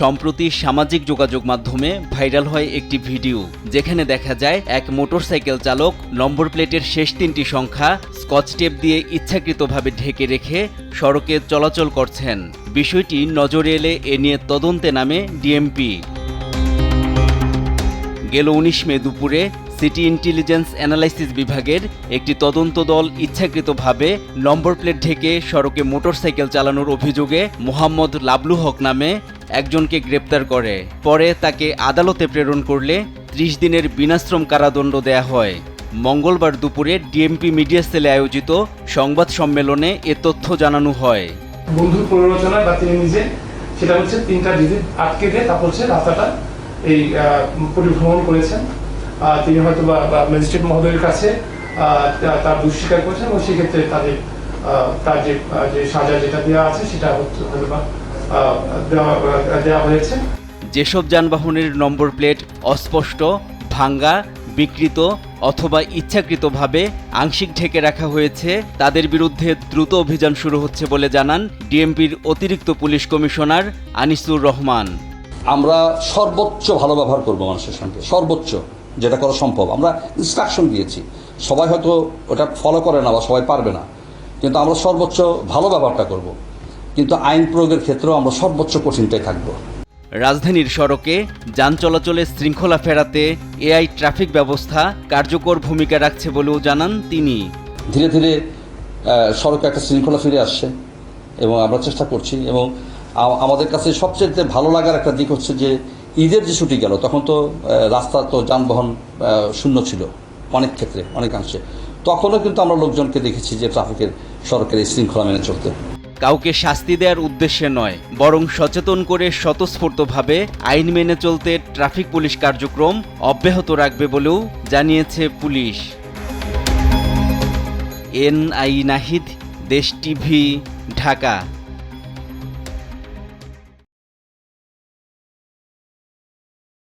সম্প্রতি সামাজিক যোগাযোগ মাধ্যমে ভাইরাল হয় একটি ভিডিও, যেখানে দেখা যায় এক মোটরসাইকেল চালক নম্বর প্লেটের শেষ 3টি সংখ্যা স্কচ টেপ দিয়ে ইচ্ছাকৃতভাবে ঢেকে রেখে সড়কে চলাচল করছেন। বিষয়টি নজরে এলে এ নিয়ে তদন্তে নামে ডিএমপি। গেল 19 মে দুপুরে সিটি ইন্টেলিজেন্স অ্যানালাইসিস বিভাগের একটি তদন্ত দল ইচ্ছাকৃতভাবে নম্বর প্লেট ঢেকে সড়কে মোটরসাইকেল চালানোর অভিযোগে মোহাম্মদ লাবলু হক নামে একজনকে গ্রেপ্তার করে। পরে তাকে আদালতে প্রেরণ করলে 30 দিনের বিনাশ্রম কারাদণ্ড দেয়া হয়। মঙ্গলবার দুপুরে ডিএমপি মিডিয়া সেলে আয়োজিত সংবাদ সম্মেলনে এ তথ্য জানানো হয়। বন্ধুর প্ররোচনায় বা তিনি নিজে সেটা হচ্ছে 3টা ডিজিট আটকে দিয়ে তারপর হচ্ছে রাস্তাটা এই পরিভ্রমণ করেছেন। তিনি হয়তো বা ম্যাজিস্ট্রেট মহোদয়ের কাছে তার দোষ স্বীকার করেছেন এবং সেক্ষেত্রে তার যে সাজা যেটা দেওয়া আছে সেটা হয়তো বা দেওয়া হয়েছে। যেসব যানবাহনের নম্বর প্লেট অস্পষ্ট, ভাঙ্গা, বিকৃত অথবা ইচ্ছাকৃতভাবে আংশিক ঢেকে রাখা হয়েছে তাদের বিরুদ্ধে দ্রুত অভিযান শুরু হচ্ছে বলে জানান ডিএমপির অতিরিক্ত পুলিশ কমিশনার আনিসুর রহমান। আমরা সর্বোচ্চ ভালো ব্যবহার করব মানুষের সঙ্গে, সর্বোচ্চ যেটা করা সম্ভব। আমরা ইনস্ট্রাকশন দিয়েছি, সবাই হয়তো ওটা ফলো করে না বা সবাই পারবে না, কিন্তু আমরা সর্বোচ্চ ভালো ব্যবহারটা করব। কিন্তু আইন প্রয়োগের ক্ষেত্রেও আমরা সর্বোচ্চ কঠিনটাই থাকবো। রাজধানীর সড়কে যান চলাচলে শৃঙ্খলা ফেরাতে এআই ট্রাফিক ব্যবস্থা কার্যকর ভূমিকা রাখছে বলেও জানান তিনি। ধীরে ধীরে সড়কে একটা শৃঙ্খলা ফিরে আসছে এবং আমরা চেষ্টা করছি। এবং আমাদের কাছে সবচেয়ে ভালো লাগার একটা দিক হচ্ছে যে ঈদের যে ছুটি গেল তখন তো রাস্তা তো যানবাহন শূন্য ছিল অনেক ক্ষেত্রে, অনেকাংশে। তখনও কিন্তু আমরা লোকজনকে দেখেছি যে ট্রাফিকের সড়কের এই শৃঙ্খলা মেনে চলতে। কাউকে শাস্তি দেওয়ার উদ্দেশ্যে নয়, বরং সচেতন করে স্বতঃস্ফূর্তভাবে আইন মেনে চলতে ট্রাফিক পুলিশ কার্যক্রম অব্যাহত রাখবে বলেও জানিয়েছে পুলিশ। এনআই নাহিদ, দেশ টিভি, ঢাকা।